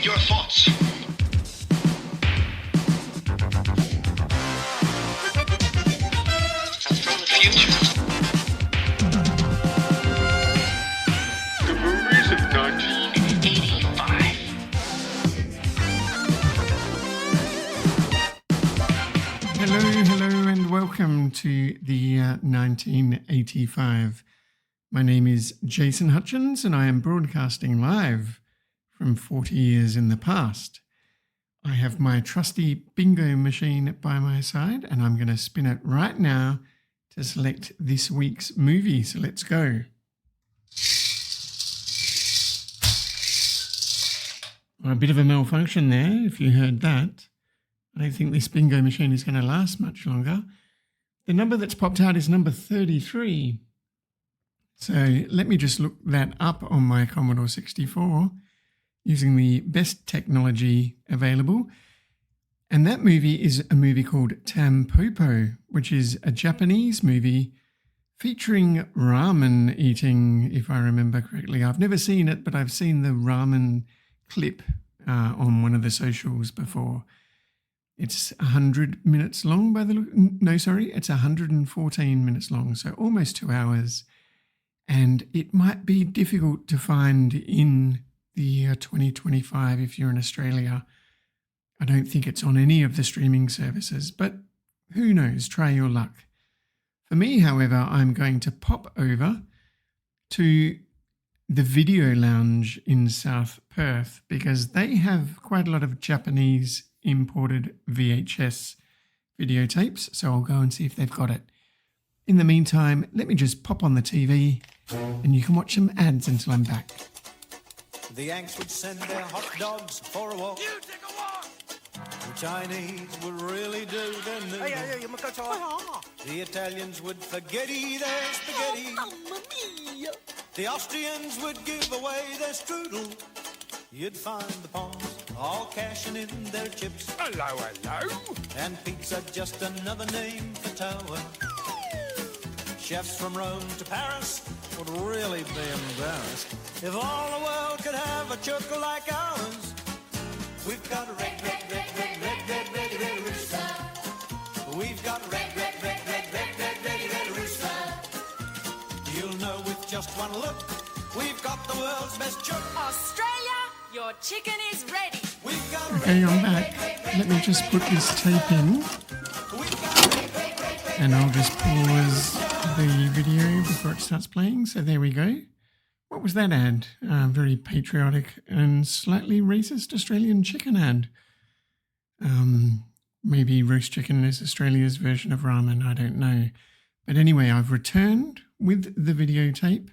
read your thoughts. From the future. The movies of 1985. Hello, and welcome to the year 1985. My name is Jason Hutchins, and I am broadcasting live from 40 years in the past. I have my trusty bingo machine by my side, and I'm going to spin it right now to select this week's movie. So let's go. Well, a bit of a malfunction there, if you heard that. I don't think this bingo machine is going to last much longer. The number that's popped out is number 33. So let me just look that up on my Commodore 64 using the best technology available. And that movie is a movie called Tampopo, which is a Japanese movie featuring ramen eating, if I remember correctly. I've never seen it, but I've seen the ramen clip on one of the socials before. It's 100 minutes long by the look. No, sorry, it's 114 minutes long, so almost 2 hours. And it might be difficult to find in the year 2025 if you're in Australia. I don't think it's on any of the streaming services, but who knows? Try your luck. For me, however, I'm going to pop over to the Video Lounge in South Perth because they have quite a lot of Japanese imported VHS videotapes, so I'll go and see if they've got it. In the meantime, let me just pop on the TV and you can watch some ads until I'm back. The Yanks would send their hot dogs for a walk. You take a walk. The Chinese would really do their noodle. The Italians would forgetty their spaghetti. Mamma mia. The Austrians would give away their strudel. You'd find the Poms all cashing in their chips. Hello. And pizza just another name for tower. Chefs from Rome to Paris would really be embarrassed if all the world could have a chook like ours. We've got a red rooster. We've got a red rooster. You'll know with just one look, we've got the world's best chook. Australia, your chicken is ready. We've got a Okay, I'm back. Let me just put this tape in and I'll just pause the video before it starts playing. So there we go. What was that ad? Very patriotic and slightly racist Australian chicken ad. Maybe roast chicken is Australia's version of ramen, I don't know. But anyway, I've returned with the videotape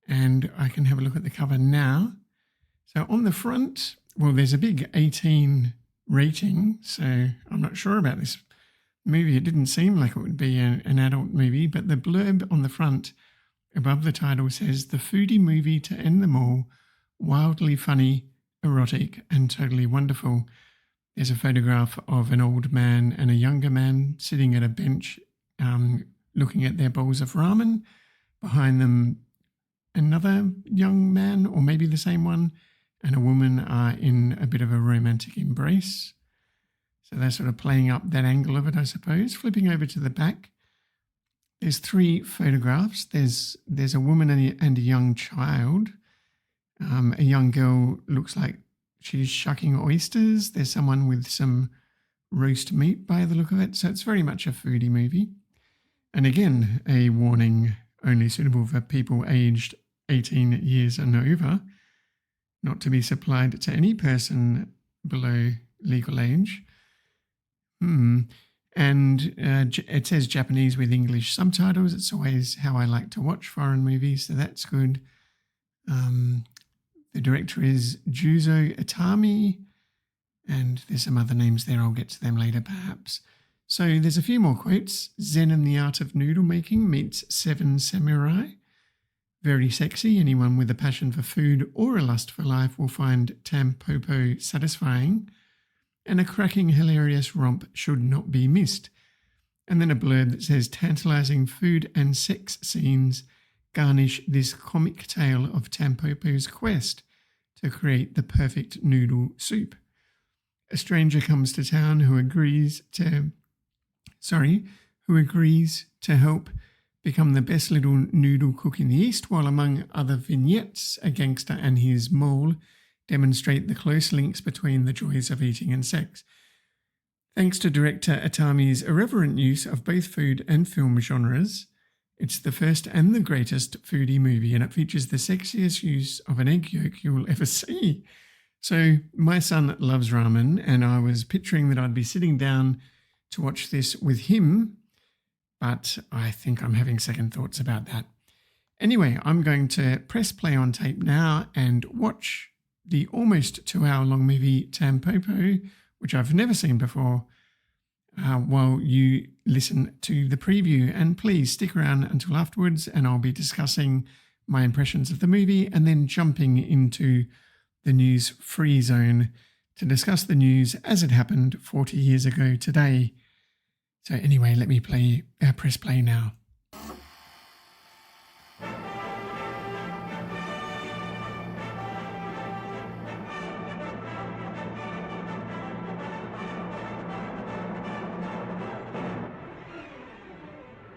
and I can have a look at the cover now. So on the front, well, there's a big 18 rating, so I'm not sure about this movie. It didn't seem like it would be an adult movie, but the blurb on the front above the title says, "The foodie movie to end them all, wildly funny, erotic, and totally wonderful." There's a photograph of an old man and a younger man sitting at a bench looking at their bowls of ramen. Behind them, another young man, or maybe the same one, and a woman are in a bit of a romantic embrace. So they're sort of playing up that angle of it, I suppose. Flipping over to the back, there's 3 photographs. There's a woman and a young child. A young girl looks like she's shucking oysters. There's someone with some roast meat by the look of it. So it's very much a foodie movie. And again, a warning only suitable for people aged 18 years and over, not to be supplied to any person below legal age. And it says Japanese with English subtitles. It's always how I like to watch foreign movies, so that's good. The director is Juzo Itami, and there's some other names there. I'll get to them later, perhaps. So there's a few more quotes. Zen and the art of noodle making meets 7 samurai. Very sexy. Anyone with a passion for food or a lust for life will find Tampopo satisfying. And a cracking, hilarious romp should not be missed. And then a blurb that says, tantalising food and sex scenes garnish this comic tale of Tampopo's quest to create the perfect noodle soup. A stranger comes to town who agrees to help become the best little noodle cook in the East, while among other vignettes, a gangster and his mole demonstrate the close links between the joys of eating and sex. Thanks to director Atami's irreverent use of both food and film genres, it's the first and the greatest foodie movie, and it features the sexiest use of an egg yolk you'll ever see. So my son loves ramen, and I was picturing that I'd be sitting down to watch this with him, but I think I'm having second thoughts about that. Anyway, I'm going to press play on tape now and watch the almost 2-hour-long movie Tampopo, which I've never seen before, while you listen to the preview. And please stick around until afterwards, and I'll be discussing my impressions of the movie and then jumping into the news free zone to discuss the news as it happened 40 years ago today. So anyway, let me press play now.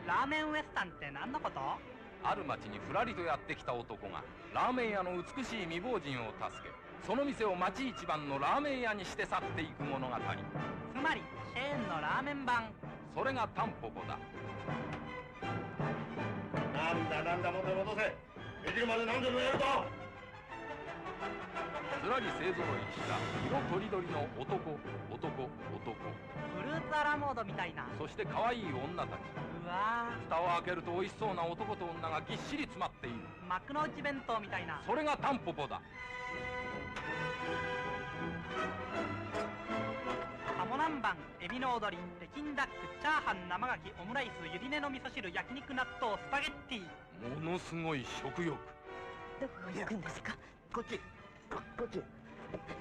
ラーメンウエスタンって何のこと？ある町にふらりとやってきた男がラーメン屋の美しい未亡人を助け、その店を町一番のラーメン屋にして去っていく物語。つまりチェーンのラーメン版。それがタンポポだ。なんだ戻せ。できるまで何でもやるぞ。ずらり勢ぞろいした色とりどりの男。フルーツアラモードみたいな。そして可愛い女たち。うわー。蓋を開けると美味しそうな男と女がぎっしり詰まっている。幕の内弁当みたいな。それがタンポポだ。鴨南蛮、エビの踊り、北京ダック、チャーハン、生牡蠣、オムライス、ゆり根の味噌汁、焼肉、納豆、スパゲッティ。ものすごい食欲。どこ行くんですか？こっち。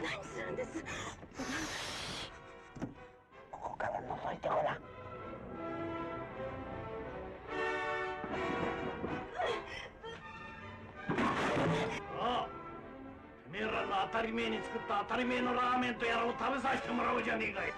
何するんです？ここから覗いてごらん。ああ、てめえらの当たり前に作った当たり前のラーメンとやらを食べさせてもらおうじゃねえかい。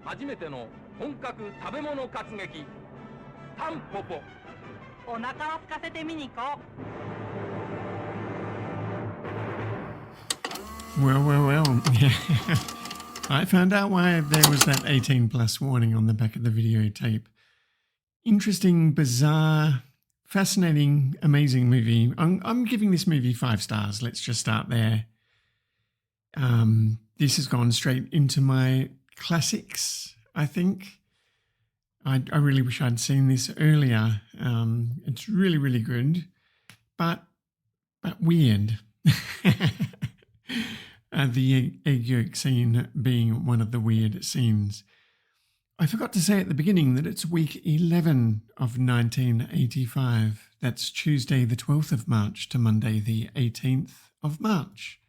初めての本格食べ物活劇タンポポ。お腹を空かせて見に行こう。 Well. Yeah. I found out why there was that 18 plus warning on the back of the videotape. Interesting, bizarre, fascinating, amazing movie. I'm giving this movie 5 stars. Let's just start there. This has gone straight into my classics, I think. I really wish I'd seen this earlier. It's really, really good, but weird. The egg yolk scene being one of the weird scenes. I forgot to say at the beginning that it's week 11 of 1985. That's Tuesday the 12th of March to Monday the 18th of March,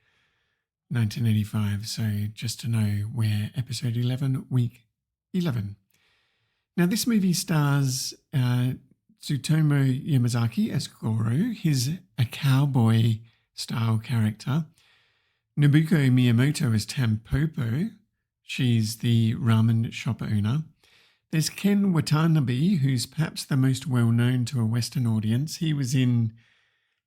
1985. So just to know we're episode 11, week 11. Now this movie stars Tsutomu Yamazaki as Goro. He's a cowboy style character. Nobuko Miyamoto as Tampopo. She's the ramen shop owner. There's Ken Watanabe, who's perhaps the most well-known to a Western audience. He was in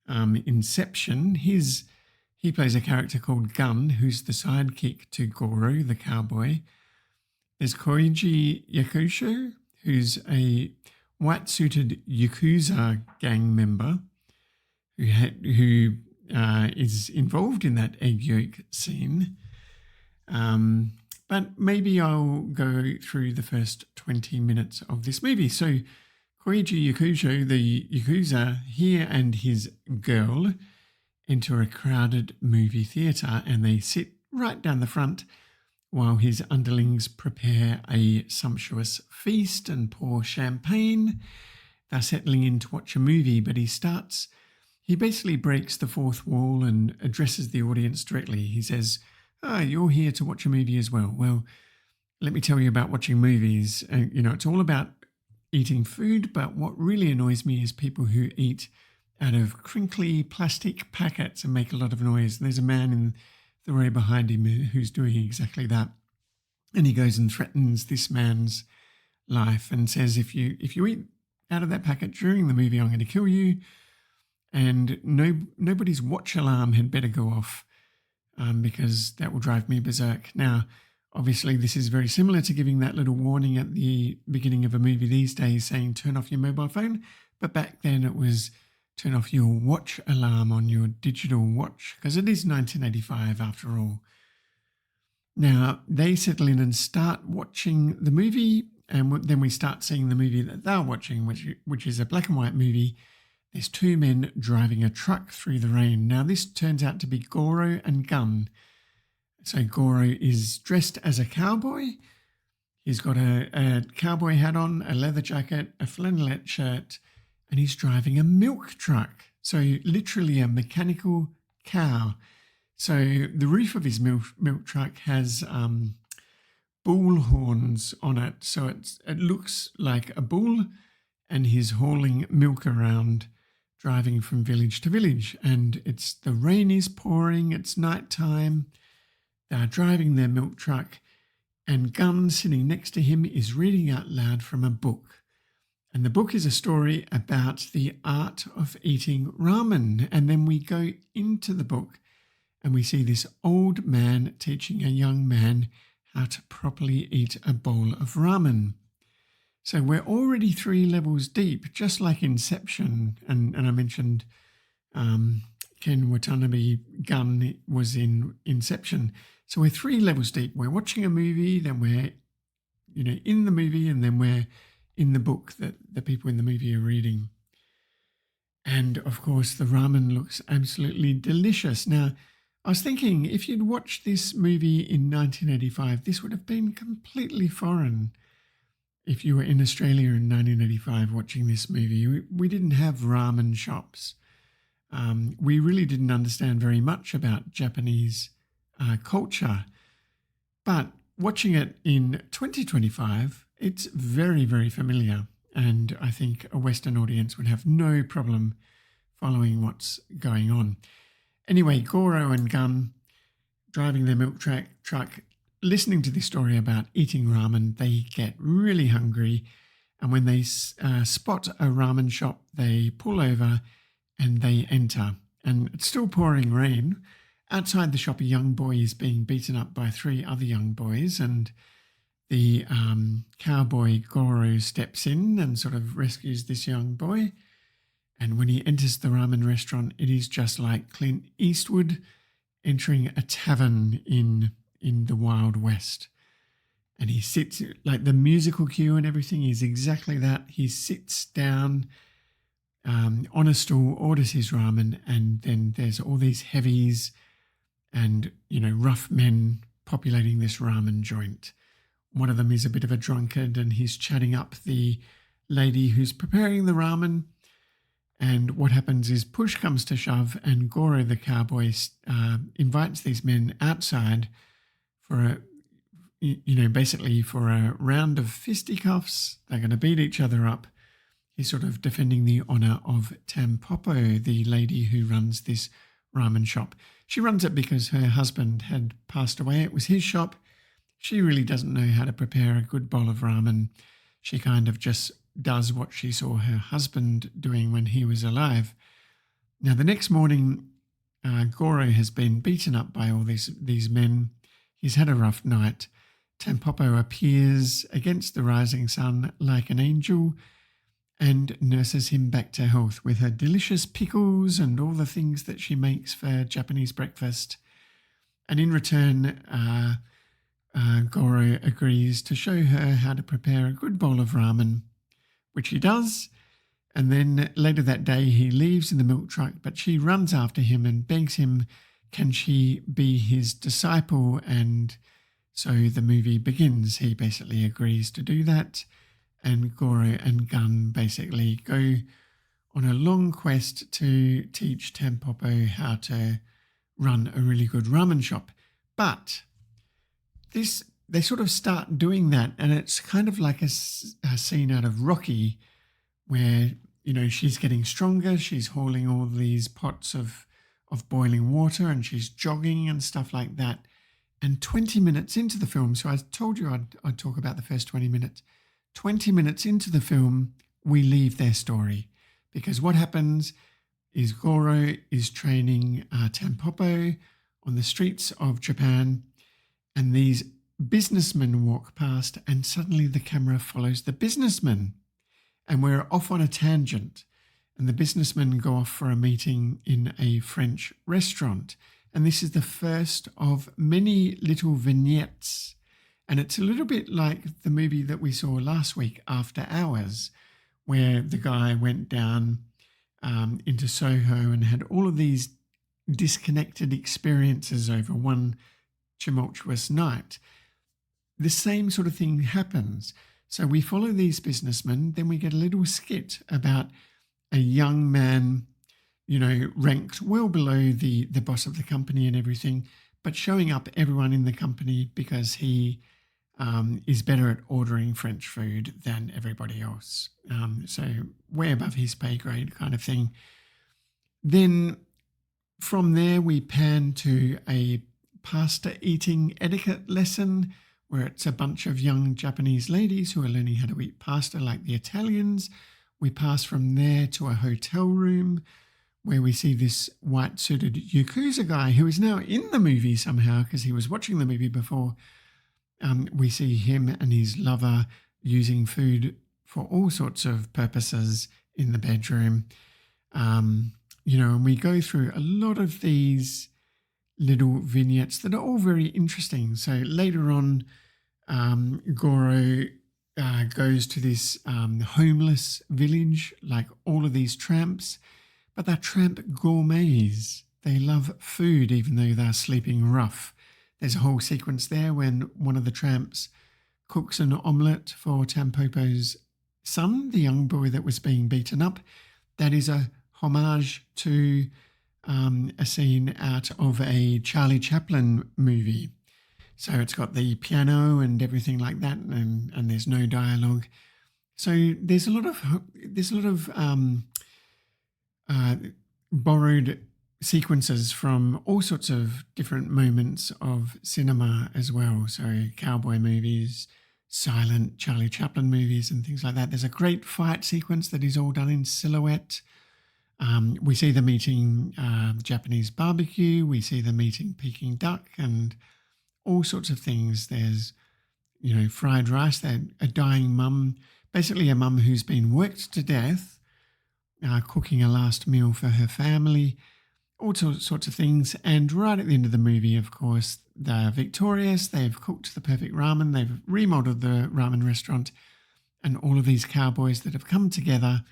Inception. He plays a character called Gun, who's the sidekick to Goro, the cowboy. There's Koichi Yakusho, who's a white-suited Yakuza gang member who is involved in that egg yolk scene. But maybe I'll go through the first 20 minutes of this movie. So Koichi Yakusho, the Yakuza, he and his girl enter a crowded movie theatre, and they sit right down the front while his underlings prepare a sumptuous feast and pour champagne. They're settling in to watch a movie, but he starts he basically breaks the fourth wall and addresses the audience directly. He says, you're here to watch a movie as well. Well, let me tell you about watching movies. It's all about eating food, but what really annoys me is people who eat out of crinkly plastic packets and make a lot of noise. And there's a man in the row behind him who's doing exactly that. And he goes and threatens this man's life and says, if you eat out of that packet during the movie, I'm going to kill you. And nobody's watch alarm had better go off because that will drive me berserk. Now, obviously, this is very similar to giving that little warning at the beginning of a movie these days saying turn off your mobile phone. But back then it was turn off your watch alarm on your digital watch, because it is 1985 after all. Now, they settle in and start watching the movie, and then we start seeing the movie that they're watching, which is a black and white movie. There's two men driving a truck through the rain. Now, this turns out to be Goro and Gun. So Goro is dressed as a cowboy. He's got a cowboy hat on, a leather jacket, a flannelette shirt, and he's driving a milk truck. So literally a mechanical cow. So the roof of his milk truck has bull horns on it. So it looks like a bull, and he's hauling milk around, driving from village to village. And the rain is pouring, it's nighttime. They're driving their milk truck, and Gun, sitting next to him, is reading out loud from a book. And the book is a story about the art of eating ramen. And then we go into the book and we see this old man teaching a young man how to properly eat a bowl of ramen. So we're already 3 levels deep, just like Inception. And I mentioned Ken Watanabe Gun was in Inception. So we're 3 levels deep. We're watching a movie, then we're in the movie, and then we're in the book that the people in the movie are reading. And of course, the ramen looks absolutely delicious. Now, I was thinking, if you'd watched this movie in 1985, this would have been completely foreign. If you were in Australia in 1985 watching this movie, we didn't have ramen shops. We really didn't understand very much about Japanese culture. But watching it in 2025, it's very, very familiar. And I think a Western audience would have no problem following what's going on. Anyway, Goro and Gun driving their milk truck, listening to this story about eating ramen, they get really hungry. And when they spot a ramen shop, they pull over and they enter. And it's still pouring rain. Outside the shop, a young boy is being beaten up by 3 other young boys, and the cowboy Goro steps in and sort of rescues this young boy. And when he enters the ramen restaurant, it is just like Clint Eastwood entering a tavern in the Wild West. And he sits, like the musical cue and everything is exactly that. He sits down on a stool, orders his ramen, and then there's all these heavies and, rough men populating this ramen joint. One of them is a bit of a drunkard, and he's chatting up the lady who's preparing the ramen. And what happens is push comes to shove, and Goro the cowboy invites these men outside for basically for a round of fisticuffs. They're going to beat each other up. He's sort of defending the honour of Tampopo, the lady who runs this ramen shop. She runs it because her husband had passed away. It was his shop. She really doesn't know how to prepare a good bowl of ramen. She kind of just does what she saw her husband doing when he was alive. Now, the next morning, Goro has been beaten up by all these men. He's had a rough night. Tampopo appears against the rising sun like an angel and nurses him back to health with her delicious pickles and all the things that she makes for Japanese breakfast. And in return, Goro agrees to show her how to prepare a good bowl of ramen, which he does. And then later that day, he leaves in the milk truck, but she runs after him and begs him, can she be his disciple? And so the movie begins. He basically agrees to do that. And Goro and Gun basically go on a long quest to teach Tampopo how to run a really good ramen shop. But they sort of start doing that, and it's kind of like a scene out of Rocky where, you know, she's getting stronger, she's hauling all these pots of boiling water, and she's jogging and stuff like that. And 20 minutes into the film, so I told you I'd talk about the first 20 minutes. 20 minutes into the film, we leave their story, because what happens is Goro is training Tampopo on the streets of Japan, and these businessmen walk past, and suddenly the camera follows the businessmen, and we're off on a tangent, and the businessmen go off for a meeting in a French restaurant. And this is the first of many little vignettes. And it's a little bit like the movie that we saw last week, After Hours, where the guy went down into Soho and had all of these disconnected experiences over one tumultuous night. The same sort of thing happens. So we follow these businessmen, then we get a little skit about a young man, you know, ranked well below the boss of the company and everything, but showing up everyone in the company because he is better at ordering French food than everybody else. So way above his pay grade kind of thing. Then from there, we pan to a pasta eating etiquette lesson where it's a bunch of young Japanese ladies who are learning how to eat pasta like the Italians. We pass from there to a hotel room where we see this white-suited Yakuza guy who is now in the movie somehow because he was watching the movie before. We see him and his lover using food for all sorts of purposes in the bedroom. You know, and we go through a lot of these little vignettes that are all very interesting. So later on, Goro goes to this homeless village, like all of these tramps, but they're tramp gourmets. They love food even though they're sleeping rough. There's a whole sequence there when one of the tramps cooks an omelette for Tampopo's son, the young boy that was being beaten up. That is a homage to a scene out of a Charlie Chaplin movie. So it's got the piano and everything like that, and there's no dialogue. So there's a lot of borrowed sequences from all sorts of different moments of cinema as well. So cowboy movies, silent Charlie Chaplin movies and things like that. There's a great fight sequence that is all done in silhouette. We see them eating Japanese barbecue. We see them eating Peking duck and all sorts of things. There's, you know, fried rice. They're a dying mum, basically a mum who's been worked to death, cooking a last meal for her family, all sorts of things. And right at the end of the movie, of course, they're victorious. They've cooked the perfect ramen. They've remodeled the ramen restaurant, and all of these cowboys that have come together.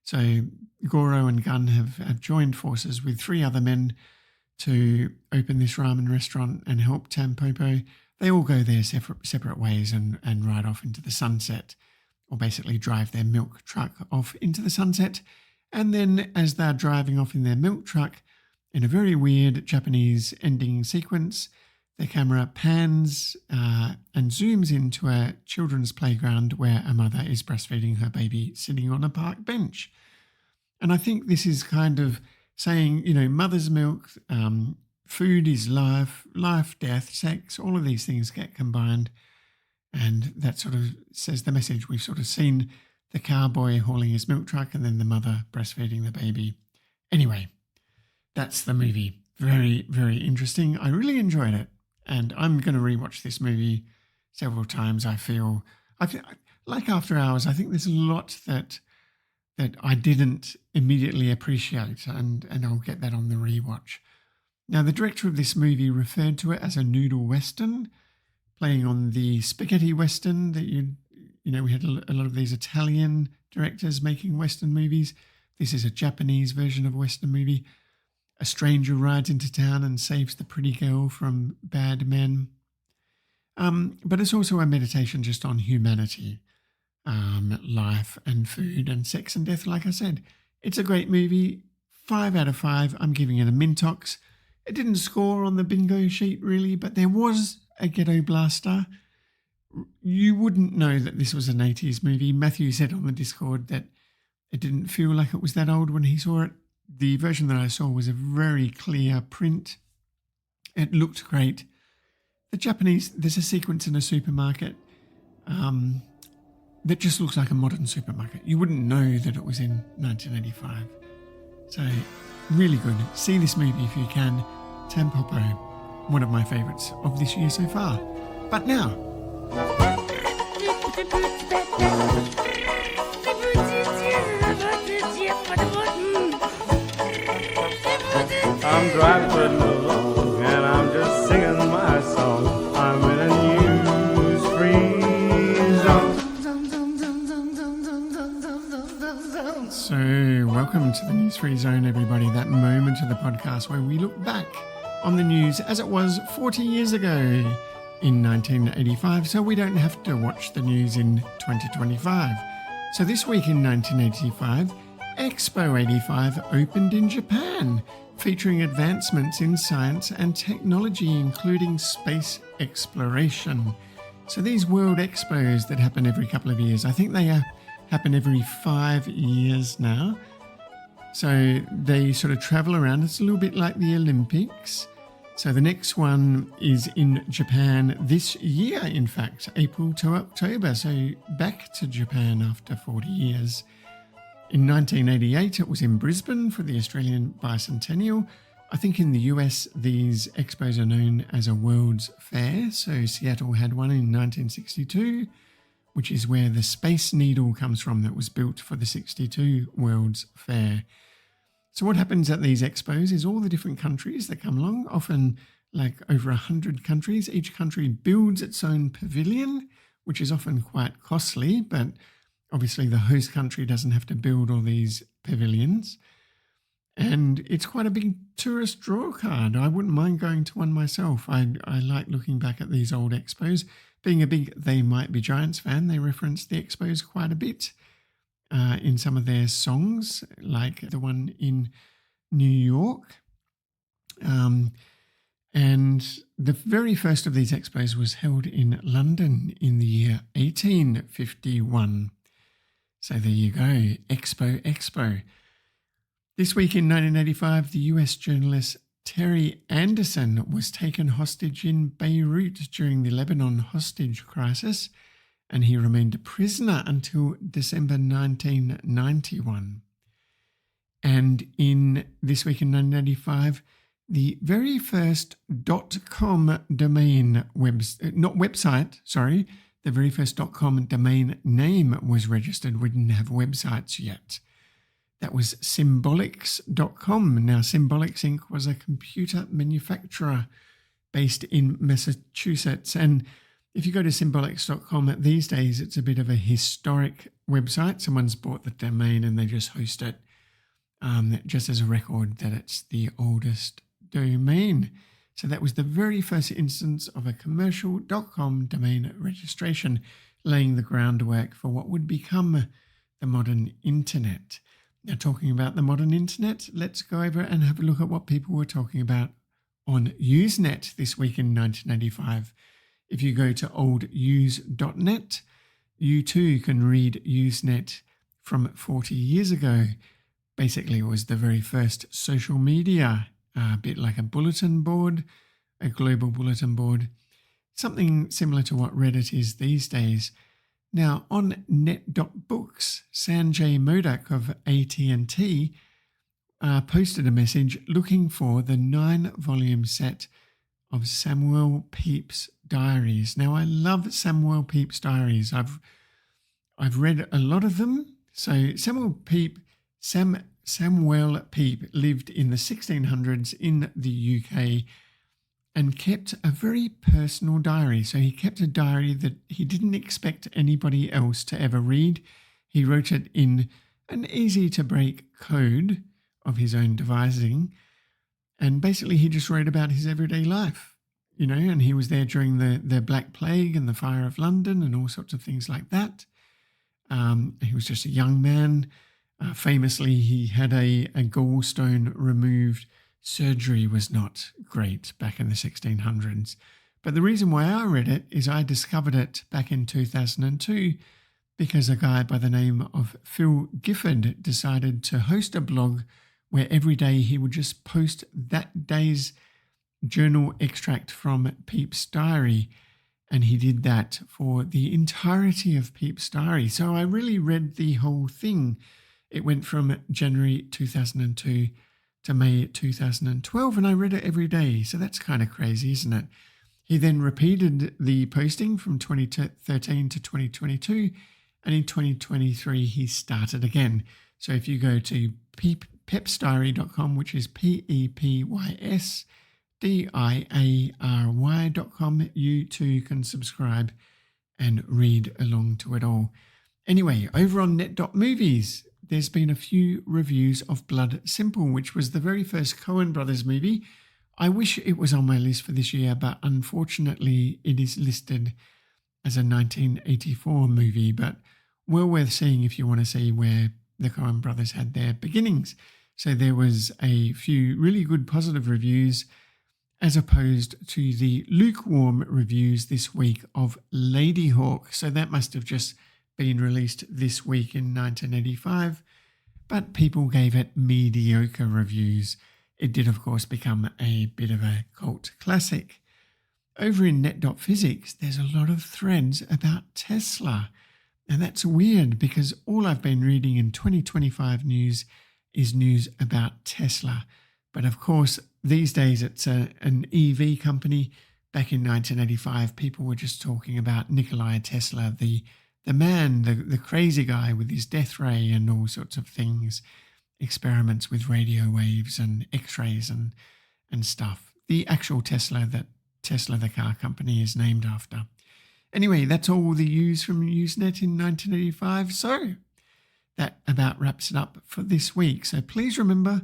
So Goro and Gun have joined forces with 3 other men to open this ramen restaurant and help Tampopo. They all go their separate ways and ride off into the sunset, or basically drive their milk truck off into the sunset. And then as they're driving off in their milk truck, in a very weird Japanese ending sequence, the camera pans and zooms into a children's playground where a mother is breastfeeding her baby sitting on a park bench. And I think this is kind of saying, you know, mother's milk, food is life, death, sex, all of these things get combined. And that sort of says the message. We've sort of seen the cowboy hauling his milk truck and then the mother breastfeeding the baby. Anyway, that's the movie. Very, very interesting. I really enjoyed it. And I'm going to rewatch this movie several times. I feel like After Hours, I think there's a lot that I didn't immediately appreciate, and I'll get that on the rewatch. Now, the director of this movie referred to it as a noodle western, playing on the spaghetti western that you know, we had a lot of these Italian directors making western movies. This is a Japanese version of a western movie. A stranger rides into town and saves the pretty girl from bad men. But it's also a meditation just on humanity, life and food and sex and death, like I said. It's a great movie. 5 out of 5. I'm giving it a Mintox. It didn't score on the bingo sheet really, but there was a ghetto blaster. You wouldn't know that this was an 80s movie. Matthew said on the Discord that it didn't feel like it was that old when he saw it. The version that I saw was a very clear print. It looked great. The Japanese, there's a sequence in a supermarket that just looks like a modern supermarket. You wouldn't know that it was in 1985. So, really good. See this movie if you can. Tampopo, one of my favourites of this year so far. But now... I'm driving along and I'm just singing my song. I'm in a news-free zone. So, welcome to the News-Free Zone, everybody. That moment of the podcast where we look back on the news as it was 40 years ago in 1985, so we don't have to watch the news in 2025. So this week in 1985, Expo 85 opened in Japan, featuring advancements in science and technology, including space exploration. So these World Expos that happen every couple of years, I think they happen every 5 years now. So they sort of travel around. It's a little bit like the Olympics. So the next one is in Japan this year, in fact, April to October. So back to Japan after 40 years. In 1988, it was in Brisbane for the Australian Bicentennial. I think in the US, these expos are known as a World's Fair. So Seattle had one in 1962, which is where the Space Needle comes from that was built for the 62 World's Fair. So what happens at these expos is all the different countries that come along, often like over 100 countries. Each country builds its own pavilion, which is often quite costly, but obviously the host country doesn't have to build all these pavilions. And it's quite a big tourist draw card. I wouldn't mind going to one myself. I like looking back at these old expos. Being a big They Might Be Giants fan, they reference the expos quite a bit in some of their songs, like the one in New York. And the very first of these expos was held in London in the year 1851. So there you go, Expo. This week in 1985, the US journalist Terry Anderson was taken hostage in Beirut during the Lebanon hostage crisis, and he remained a prisoner until December 1991. And in this week in 1985, the very first .com domain the very first .com domain name was registered. We didn't have websites yet. That was Symbolics.com. Now, Symbolics Inc. was a computer manufacturer based in Massachusetts. And if you go to Symbolics.com these days, it's a bit of a historic website. Someone's bought the domain and they just host it just as a record that it's the oldest domain. So that was the very first instance of a commercial .com domain registration, laying the groundwork for what would become the modern internet. Now, talking about the modern internet, let's go over and have a look at what people were talking about on Usenet this week in 1985. If you go to olduse.net, you too can read Usenet from 40 years ago. Basically, it was the very first social media, a bit like a bulletin board, a global bulletin board, something similar to what Reddit is these days. Now, on net.books, Sanjay Modak of AT&T posted a message looking for the 9-volume set of Samuel Pepys diaries. Now, I love Samuel Pepys diaries. I've read a lot of them. So Samuel Pepys lived in the 1600s in the UK and kept a very personal diary. So he kept a diary that he didn't expect anybody else to ever read. He wrote it in an easy-to-break code of his own devising. And basically he just wrote about his everyday life, and he was there during the Black Plague and the Fire of London and all sorts of things like that. He was just a young man. Famously, he had a gallstone removed. Surgery was not great back in the 1600s. But the reason why I read it is I discovered it back in 2002 because a guy by the name of Phil Gifford decided to host a blog where every day he would just post that day's journal extract from Pepys' diary. And he did that for the entirety of Pepys' diary. So I really read the whole thing. It went from January 2002 to May 2012, and I read it every day. So that's kind of crazy, isn't it? He then repeated the posting from 2013 to 2022, and in 2023 he started again. So if you go to pepsdiary.com, which is PEPYSDIARY.com, you too can subscribe and read along to it all. Anyway, over on net.movies, there's been a few reviews of Blood Simple, which was the very first Coen Brothers movie. I wish it was on my list for this year, but unfortunately it is listed as a 1984 movie, but well worth seeing if you want to see where the Coen Brothers had their beginnings. So there was a few really good positive reviews as opposed to the lukewarm reviews this week of Lady Hawk. So that must have just been released this week in 1985, but people gave it mediocre reviews. It did, of course, become a bit of a cult classic. Over in net.physics, there's a lot of threads about Tesla. Now that's weird because all I've been reading in 2025 news is news about Tesla. But of course, these days it's an EV company. Back in 1985, people were just talking about Nikola Tesla, the man, the crazy guy with his death ray and all sorts of things, experiments with radio waves and x-rays and stuff. The actual Tesla that Tesla, the car company, is named after. Anyway, that's all the news from Usenet in 1985. So that about wraps it up for this week. So please remember,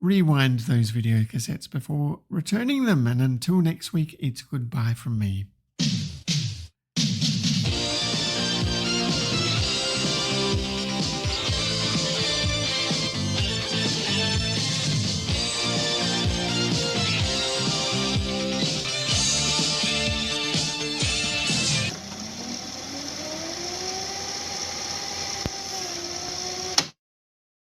rewind those video cassettes before returning them. And until next week, it's goodbye from me.